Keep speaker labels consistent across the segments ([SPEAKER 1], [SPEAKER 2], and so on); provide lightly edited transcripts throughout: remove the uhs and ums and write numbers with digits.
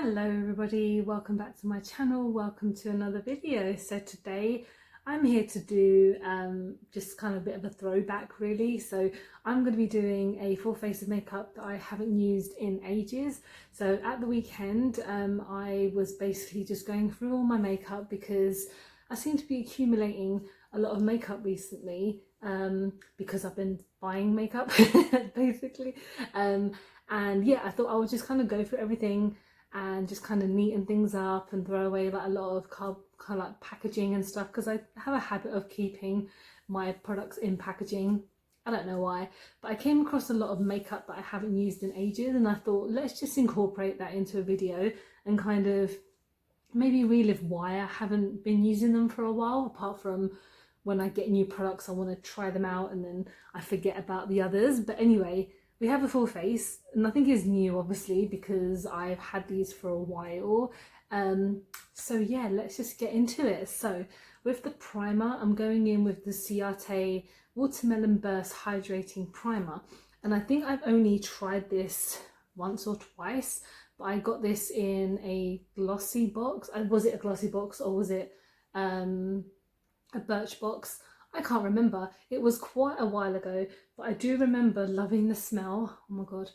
[SPEAKER 1] Hello everybody, welcome back to my channel, welcome to another video. So today I'm here to do just kind of a bit of a throwback really. So I'm going to be doing a full face of makeup that I haven't used in ages. So at the weekend I was basically just going through all my makeup because I seem to be accumulating a lot of makeup recently because I've been buying makeup basically. And yeah, I thought I would just kind of go through everything and just kind of neaten things up and throw away like a lot of kind of like packaging and stuff, because I have a habit of keeping my products in packaging. I don't know why, but I came across a lot of makeup that I haven't used in ages, and I thought let's just incorporate that into a video and kind of maybe relive why I haven't been using them for a while, apart from when I get new products I want to try them out and then I forget about the others. But anyway, we have a full face, and nothing is new obviously because I've had these for a while. So yeah, let's just get into it. So with the primer, I'm going in with the Ciate Watermelon Burst Hydrating Primer, and I think I've only tried this once or twice, but I got this in a glossy box. Was it a glossy box or was it a birch box? I can't remember. It was quite a while ago, but I do remember loving the smell. Oh my god,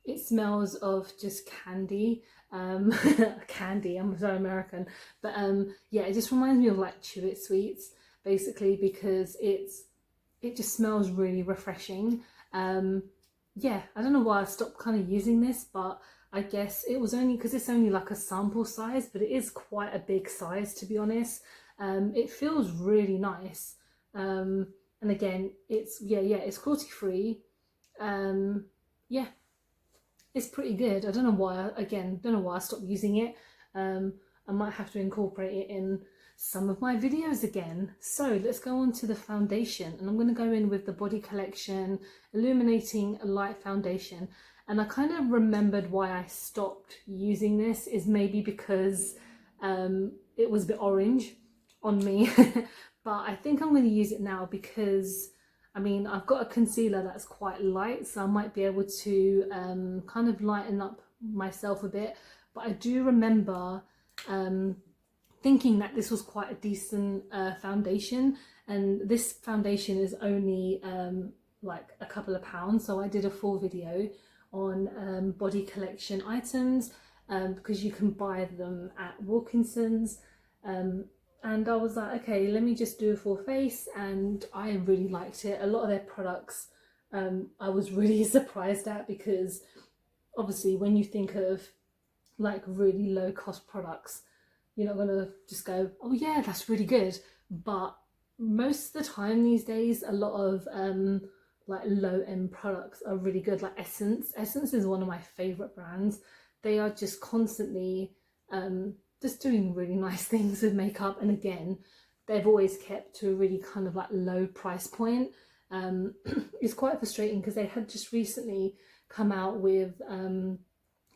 [SPEAKER 1] it smells of just candy. Candy, I'm so American, but yeah, it just reminds me of like Chew It sweets basically, because it just smells really refreshing. Yeah, I don't know why I stopped kind of using this, but I guess it was only because it's only like a sample size, but it is quite a big size to be honest. It feels really nice. And again, it's it's cruelty free. Yeah, it's pretty good. I don't know why, don't know why I stopped using it. I might have to incorporate it in some of my videos again. So let's go on to the foundation, and I'm going to go in with the Body Collection Illuminating Light Foundation. And I kind of remembered why I stopped using this is maybe because it was a bit orange on me. But I think I'm going to use it now because I mean I've got a concealer that's quite light, so I might be able to kind of lighten up myself a bit. But I do remember thinking that this was quite a decent foundation, and this foundation is only like a couple of pounds. So I did a full video on Body Collection items because you can buy them at Wilkinson's. And I was like, okay, let me just do a full face, and I really liked it. A lot of their products I was really surprised at, because obviously when you think of like really low cost products, you're not gonna just go, oh yeah, that's really good. But most of the time these days, a lot of like low end products are really good. Like Essence is one of my favorite brands. They are just constantly just doing really nice things with makeup, and again they've always kept to a really kind of like low price point. It's quite frustrating because they had just recently come out with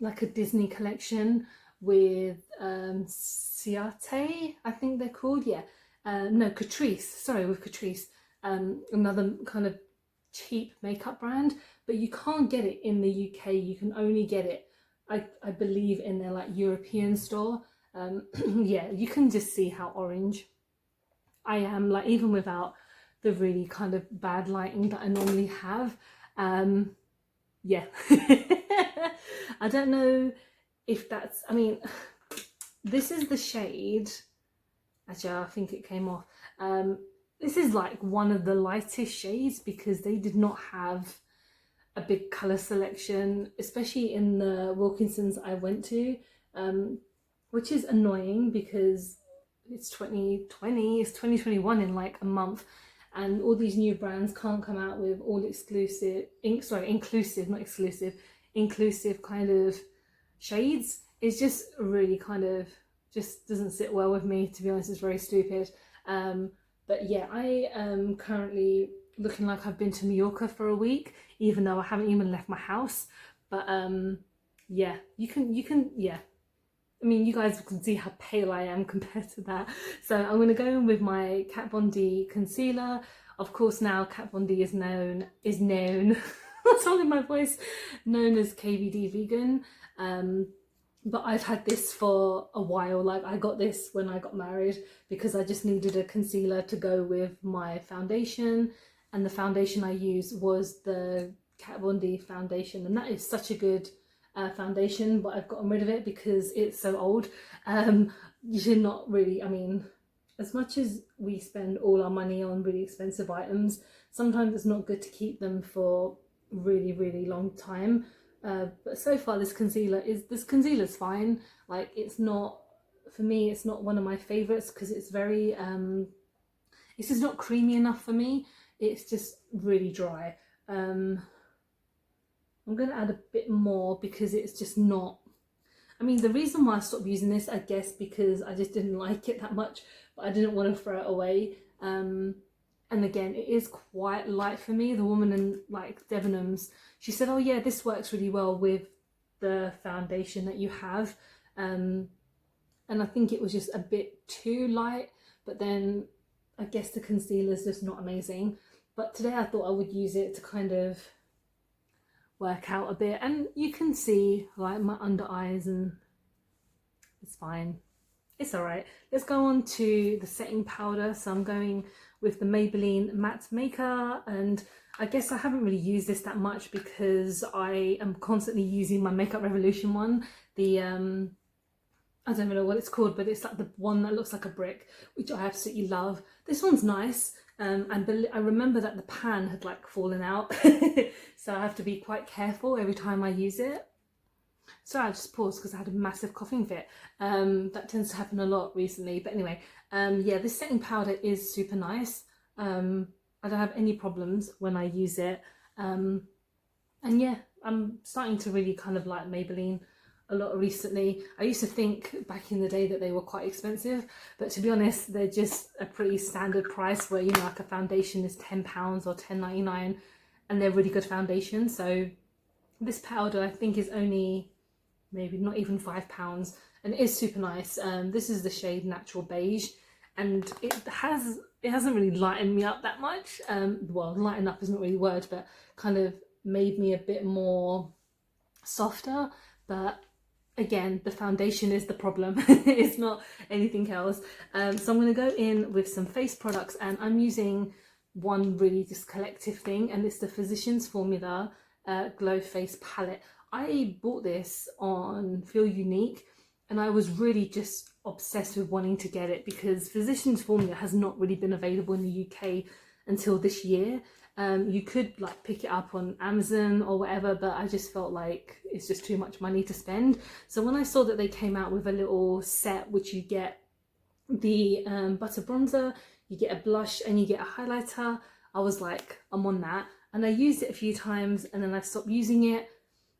[SPEAKER 1] like a Disney collection with Ciate, I think they're called, yeah. No, Catrice, sorry, with Catrice, another kind of cheap makeup brand, but you can't get it in the UK. You can only get it, I believe, in their like European store. Yeah, you can just see how orange I am, like even without the really kind of bad lighting that I normally have. Yeah. I don't know if that's, I mean, this is the shade, actually I think it came off. This is like one of the lightest shades because they did not have a big colour selection, especially in the Wilkinson's I went to, which is annoying because it's 2020, it's 2021 in like a month, and all these new brands can't come out with all exclusive, inclusive, not exclusive, inclusive kind of shades. It's just really kind of just doesn't sit well with me, to be honest. It's very stupid. But yeah, I am currently looking like I've been to Mallorca for a week, even though I haven't even left my house. But yeah, you can yeah, I mean, you guys can see how pale I am compared to that. So I'm going to go in with my Kat Von D concealer. Of course, now Kat Von D is known what's wrong with my voice, known as KVD vegan. but I've had this for a while. Like I got this when I got married because I just needed a concealer to go with my foundation, and the foundation I used was the Kat Von D foundation, and that is such a good foundation, but I've gotten rid of it because it's so old. You should not really, I mean, as much as we spend all our money on really expensive items, sometimes it's not good to keep them for really long time. But so far this concealer's fine. Like it's not, for me, it's not one of my favorites because it's very it's just not creamy enough for me. It's just really dry. I'm gonna add a bit more because it's just not, I mean, the reason why I stopped using this, I guess because I just didn't like it that much, but I didn't want to throw it away. And again, it is quite light for me. The woman in like Debenhams, she said, oh yeah, this works really well with the foundation that you have. And I think it was just a bit too light, but then I guess the concealer's just not amazing. But today I thought I would use it to kind of work out a bit, and you can see like my under eyes, and it's fine, it's all right. Let's go on to the setting powder. So I'm going with the Maybelline Matte Maker, and I guess I haven't really used this that much because I am constantly using my Makeup Revolution one, the I don't even know what it's called, but it's like the one that looks like a brick, which I absolutely love. This one's nice, and I remember that the pan had like fallen out, so I have to be quite careful every time I use it. Sorry, I just paused because I had a massive coughing fit. That tends to happen a lot recently, but anyway, yeah, this setting powder is super nice. I don't have any problems when I use it, and yeah, I'm starting to really kind of like Maybelline a lot recently. I used to think back in the day that they were quite expensive, but to be honest, they're just a pretty standard price where, you know, like a foundation is £10 or £10.99, and they're really good foundation. So this powder I think is only maybe not even £5, and it is super nice. This is the shade Natural Beige, and it hasn't really lightened me up that much. Well, lighten up isn't really a word, but kind of made me a bit more softer. But again, the foundation is the problem. It's not anything else. So I'm going to go in with some face products, and I'm using one really just collective thing, and it's the Physicians Formula Glow Face Palette. I bought this on Feel Unique, and I was really just obsessed with wanting to get it because Physicians Formula has not really been available in the UK until this year. You could like pick it up on Amazon or whatever, but I just felt like it's just too much money to spend. So when I saw that they came out with a little set, which you get the butter bronzer, you get a blush, and you get a highlighter, I was like, I'm on that. And I used it a few times, and then I stopped using it.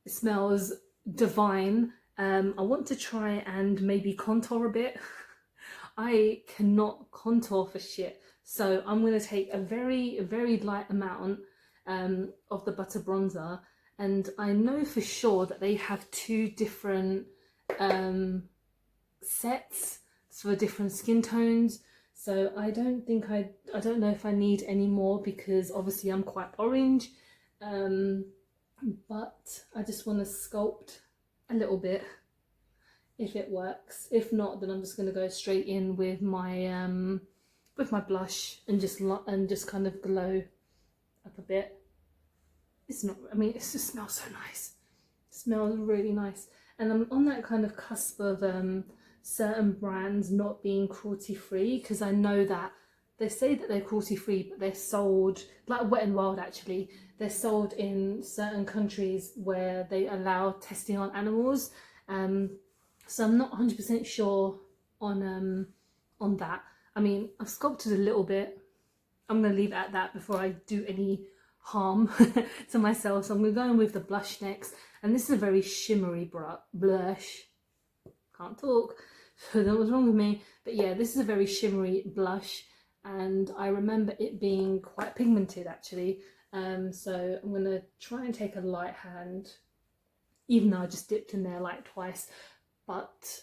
[SPEAKER 1] It smells divine. I want to try and maybe contour a bit. I cannot contour for shit. So I'm going to take a very light amount of the butter bronzer, and I know for sure that they have two different sets for different skin tones. So I don't know if I need any more because obviously I'm quite orange, but I just want to sculpt a little bit if it works. If not, then I'm just going to go straight in with my blush and just kind of glow up a bit. It's not, I mean, it just smells so nice. It smells really nice. And I'm on that kind of cusp of certain brands not being cruelty free, because I know that they say that they're cruelty free, but they're sold, like Wet n Wild actually, they're sold in certain countries where they allow testing on animals. So I'm not 100% sure on that. I mean, I've sculpted a little bit. I'm going to leave it at that before I do any harm to myself. So I'm going to go in with the blush next. And this is a very shimmery blush. Can't talk. So that was wrong with me. But yeah, this is a very shimmery blush. And I remember it being quite pigmented actually. So I'm going to try and take a light hand, even though I just dipped in there like twice. But,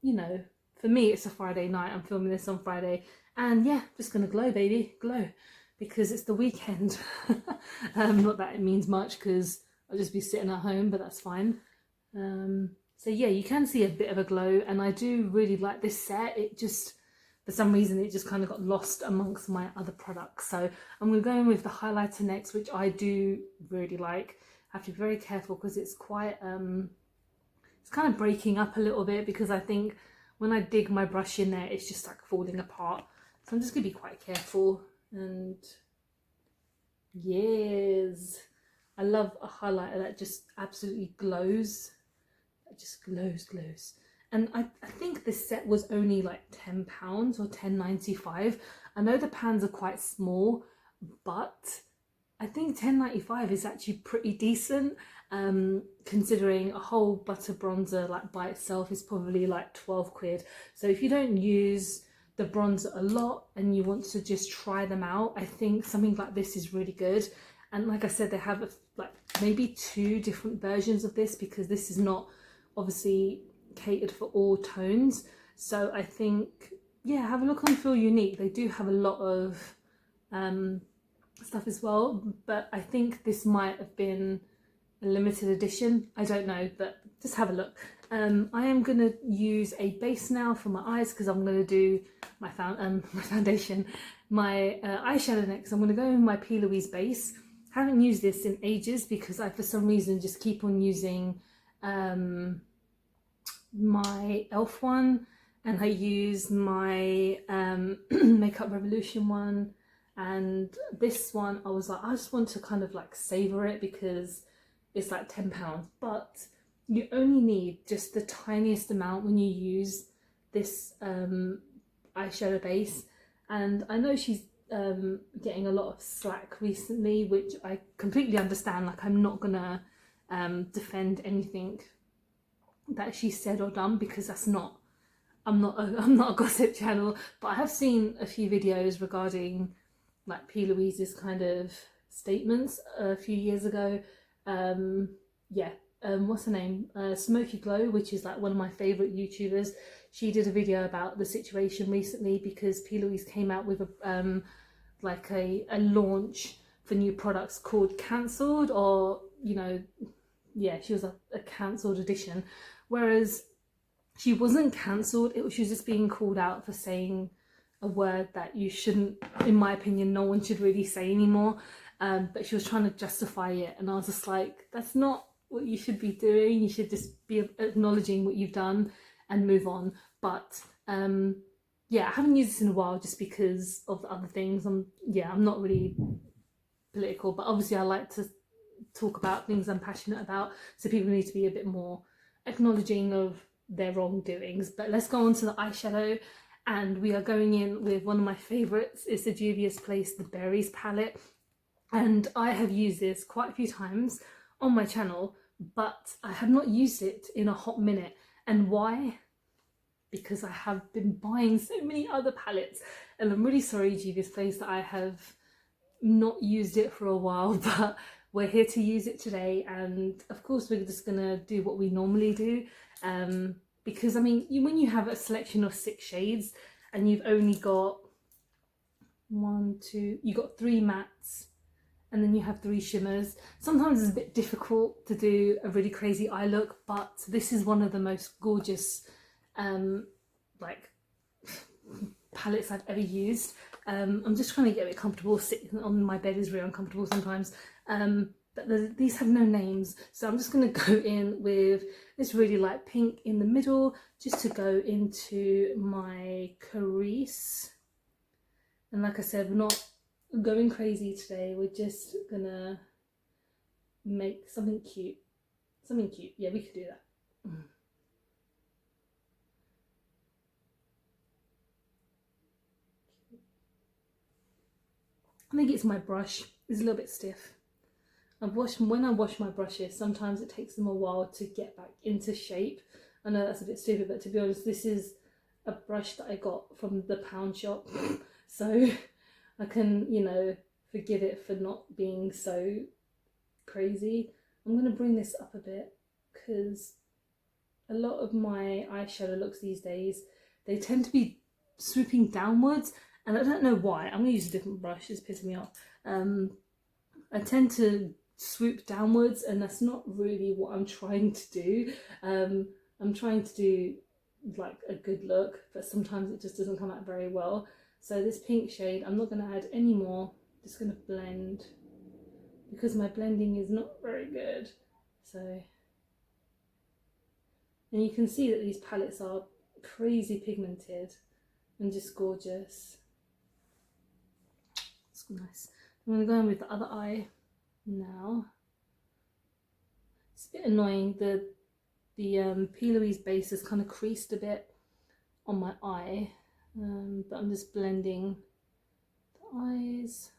[SPEAKER 1] you know, for me, it's a Friday night. I'm filming this on Friday. And yeah, just going to glow, baby. Glow. Because it's the weekend. Not that it means much because I'll just be sitting at home, but that's fine. So So yeah, you can see a bit of a glow, and I do really like this set. It just, for some reason, it just kind of got lost amongst my other products. So I'm going to go in with the highlighter next, which I do really like. I have to be very careful because it's quite, it's kind of breaking up a little bit, because I think when I dig my brush in there, it's just like falling apart. So I'm just going to be quite careful. And yes, I love a highlighter that just absolutely glows. It just glows. And I think this set was only like £10 or £10.95. I know the pans are quite small, but I think £10.95 is actually pretty decent, considering a whole butter bronzer like by itself is probably like 12 quid. So if you don't use the bronzer a lot and you want to just try them out, I think something like this is really good. And like I said, they have like maybe 2 different versions of this, because this is not obviously catered for all tones. So I think, yeah, have a look on Feel Unique. They do have a lot of stuff as well, but I think this might have been a limited edition. I don't know, but just have a look. I am going to use a base now for my eyes, because I'm going to do my foundation, my eyeshadow next. I'm going to go in my P. Louise base. Haven't used this in ages because I, for some reason, just keep on using my e.l.f. one, and I use my Makeup Revolution one, and this one I was like, I just want to kind of like savor it because it's like £10, but you only need just the tiniest amount when you use this eyeshadow base. And I know she's getting a lot of slack recently, which I completely understand. Like, I'm not gonna defend anything that she said or done, because that's not, I'm not a gossip channel, but I have seen a few videos regarding like P. Louise's kind of statements a few years ago. What's her name? Smoky Glow, which is like one of my favourite YouTubers. She did a video about the situation recently because P. Louise came out with a like a launch for new products called Cancelled, or yeah, she was a cancelled edition, whereas she wasn't cancelled. She was just being called out for saying a word that you shouldn't, in my opinion, no one should really say anymore. But she was trying to justify it, and I was just like, that's not what you should be doing. You should just be acknowledging what you've done and move on. But yeah, I haven't used this in a while just because of the other things. I'm not really political, but obviously I like to talk about things I'm passionate about, so people need to be a bit more acknowledging of their wrongdoings. But let's go on to the eyeshadow, and we are going in with one of my favorites. It's the Juvia's Place, the Berries palette, and I have used this quite a few times on my channel, but I have not used it in a hot minute. And why? Because I have been buying so many other palettes, and I'm really sorry, Juvia's Place, that I have not used it for a while, but we're here to use it today. And of course we're just gonna do what we normally do, because I mean, when you have a selection of 6 shades and you've only got you got 3 mattes and then you have 3 shimmers, sometimes it's a bit difficult to do a really crazy eye look. But this is one of the most gorgeous like palettes I've ever used. I'm just trying to get a bit comfortable. Sitting on my bed is really uncomfortable sometimes, but these have no names, so I'm just going to go in with this really light pink in the middle, just to go into my crease. And like I said, we're not going crazy today, we're just gonna make something cute. Yeah, we could do that. I think it's my brush, it's a little bit stiff. When I wash my brushes, sometimes it takes them a while to get back into shape. I know that's a bit stupid, but to be honest, this is a brush that I got from the pound shop, so I can, forgive it for not being so crazy. I'm going to bring this up a bit because a lot of my eyeshadow looks these days, they tend to be swooping downwards, and I don't know why. I'm going to use a different brush, it's pissing me off. I tend to swoop downwards, and that's not really what I'm trying to do. I'm I'm trying to do like a good look, but sometimes it just doesn't come out very well. So this pink shade, I'm not going to add any more, just going to blend because my blending is not very good. So, and you can see that these palettes are crazy pigmented and just gorgeous. It's nice. I'm going to go in with the other eye now. It's a bit annoying, the P. Louise base is kind of creased a bit on my eye, but I'm just blending the eyes.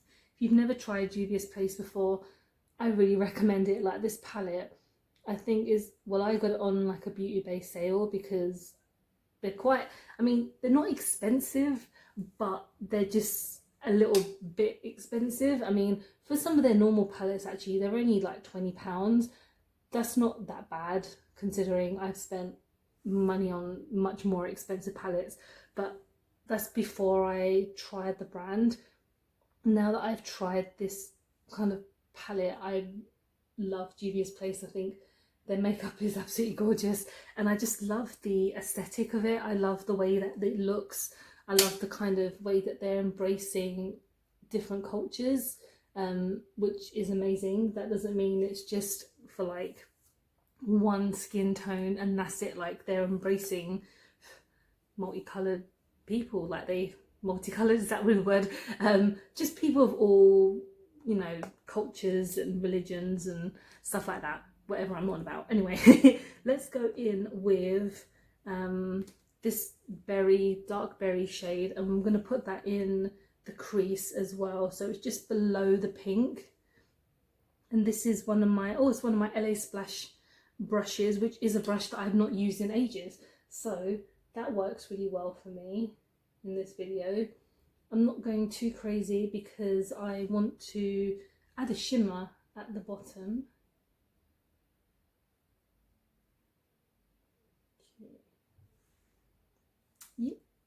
[SPEAKER 1] If you've never tried Juvia's Place before, I really recommend it. Like, this palette, I think is, well, I got it on like a Beauty Bay sale because they're quite, I mean, they're not expensive, but they're just a little bit expensive. I mean, for some of their normal palettes, actually, they're only like £20. That's not that bad considering I've spent money on much more expensive palettes, but that's before I tried the brand. Now that I've tried this kind of palette, I love Juvia's Place. I think their makeup is absolutely gorgeous, and I just love the aesthetic of it. I love the way that it looks. I love the kind of way that they're embracing different cultures, which is amazing. That doesn't mean it's just for like one skin tone and that's it. Like, they're embracing multicolored people, like multicolored, is that really the word? Just people of all, you know, cultures and religions and stuff like that, whatever I'm on about. Anyway, let's go in with this dark berry shade, and I'm going to put that in the crease as well, so it's just below the pink. And this is one of my, it's one of my LA Splash brushes, which is a brush that I've not used in ages, so that works really well for me in this video. I'm not going too crazy because I want to add a shimmer at the bottom.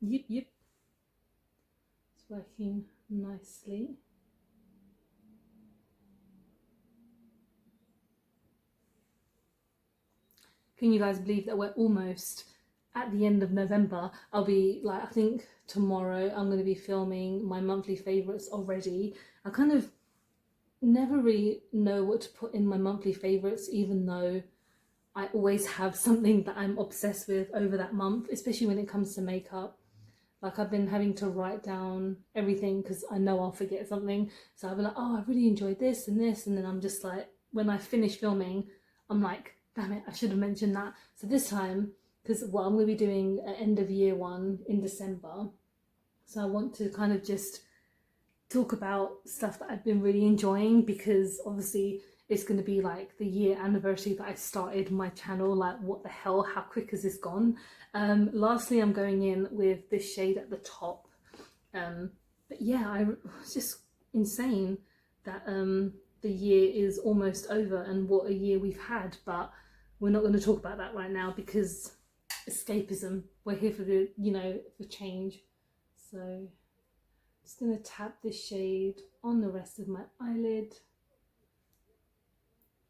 [SPEAKER 1] Yep. It's working nicely. Can you guys believe that we're almost at the end of November? I'll be like, I think tomorrow I'm going to be filming my monthly favourites already. I kind of never really know what to put in my monthly favourites, even though I always have something that I'm obsessed with over that month, especially when it comes to makeup. Like, I've been having to write down everything because I know I'll forget something. So I'll be like, oh, I really enjoyed this and this. And then I'm just like, when I finish filming, I'm like, damn it, I should have mentioned that. So this time, because I'm going to be doing an end of year one in December. So I want to kind of just talk about stuff that I've been really enjoying, because obviously it's going to be like the year anniversary that I started my channel. Like, what the hell, how quick has this gone? Lastly, I'm going in with this shade at the top. But yeah, it's just insane that the year is almost over and what a year we've had, but we're not going to talk about that right now because escapism. We're here for the, you know, for change. So I'm just going to tap this shade on the rest of my eyelid.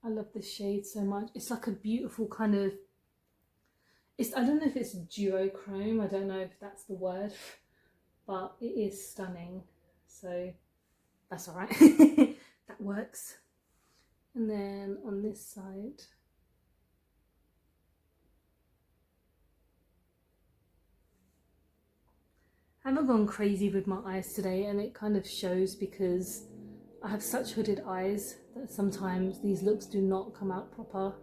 [SPEAKER 1] I love this shade so much. It's like a beautiful kind of, I don't know if it's duochrome, I don't know if that's the word, but it is stunning. So that's all right. That works. And then on this side, I haven't gone crazy with my eyes today, and it kind of shows because I have such hooded eyes that sometimes these looks do not come out proper.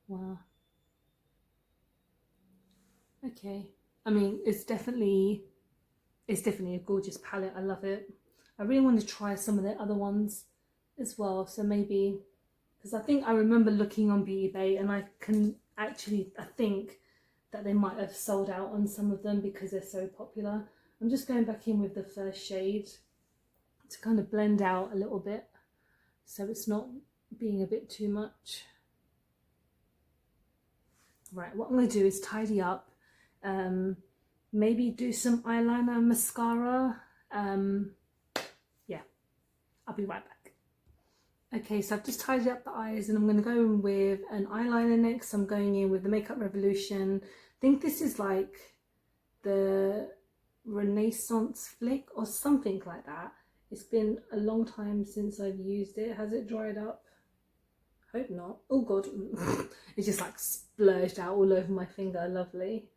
[SPEAKER 1] Wow. Okay. I mean, it's definitely a gorgeous palette. I love it. I really want to try some of the other ones as well. So maybe, because I think I remember looking on Beauty Bay, and I think that they might have sold out on some of them because they're so popular. I'm just going back in with the first shade to kind of blend out a little bit so it's not being a bit too much. Right, what I'm going to do is tidy up, maybe do some eyeliner, mascara. Yeah, I'll be right back. Okay, so I've just tidied up the eyes and I'm going to go in with an eyeliner next. I'm going in with the Makeup Revolution. I think this is like the Renaissance Flick or something like that. It's been a long time since I've used it. Has it dried up? Hope not. Oh god. It's just like splurged out all over my finger. Lovely.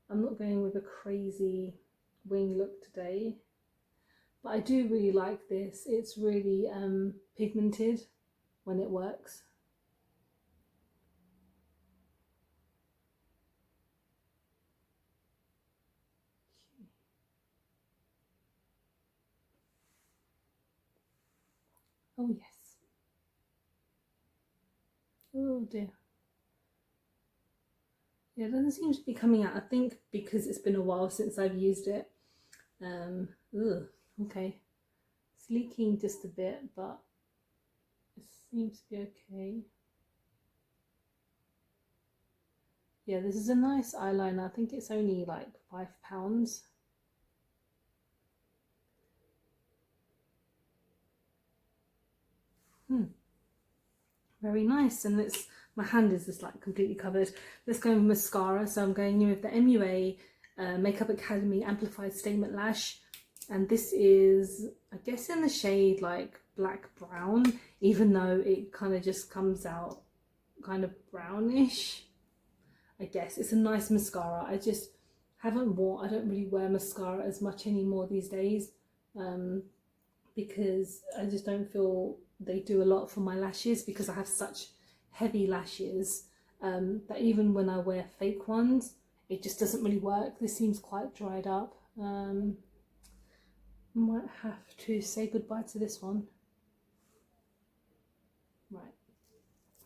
[SPEAKER 1] I'm not going with a crazy wing look today. But I do really like this. It's really pigmented when it works. Oh yes. Oh dear. Yeah, it doesn't seem to be coming out. I think because it's been a while since I've used it. Okay. It's leaking just a bit, but it seems to be okay. Yeah, this is a nice eyeliner. I think it's only like £5. Very nice. And it's, my hand is just like completely covered. Let's go with mascara. So I'm going in with the MUA Makeup Academy Amplified Statement Lash. And this is, I guess, in the shade like black brown, even though it kind of just comes out kind of brownish. I guess it's a nice mascara. I just haven't worn, I don't really wear mascara as much anymore these days, because I just don't feel they do a lot for my lashes, because I have such heavy lashes that even when I wear fake ones, it just doesn't really work. This seems quite dried up. Might have to say goodbye to this one. Right.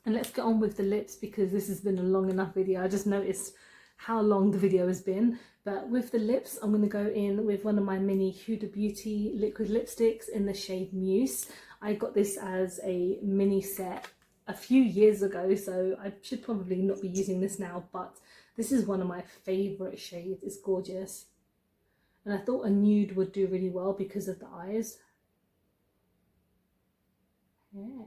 [SPEAKER 1] And let's get on with the lips, because this has been a long enough video. I just noticed how long the video has been. But with the lips, I'm going to go in with one of my mini Huda Beauty liquid lipsticks in the shade Muse. I got this as a mini set a few years ago, so I should probably not be using this now, but this is one of my favourite shades. It's gorgeous. And I thought a nude would do really well because of the eyes. Yeah.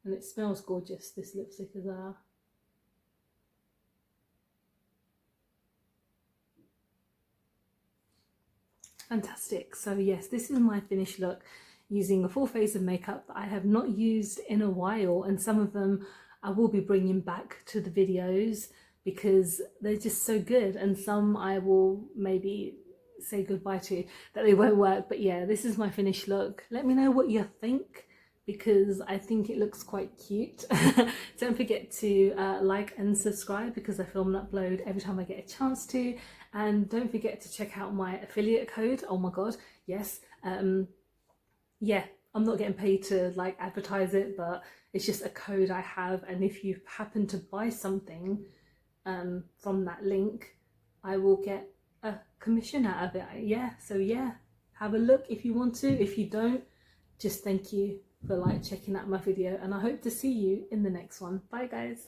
[SPEAKER 1] And it smells gorgeous, this lipstick as well. Fantastic. So yes, this is my finished look using a full face of makeup that I have not used in a while, and some of them I will be bringing back to the videos because they're just so good, and some I will maybe say goodbye to that they won't work. But yeah, this is my finished look. Let me know what you think, because I think it looks quite cute. Don't forget to like and subscribe, because I film and upload every time I get a chance to. And don't forget to check out my affiliate code. Oh my god, yes. Yeah, I'm not getting paid to like advertise it, but it's just a code I have, and if you happen to buy something from that link, I will get a commission out of it. Yeah, so yeah, have a look if you want to. If you don't, just thank you for like checking out my video, and I hope to see you in the next one. Bye guys.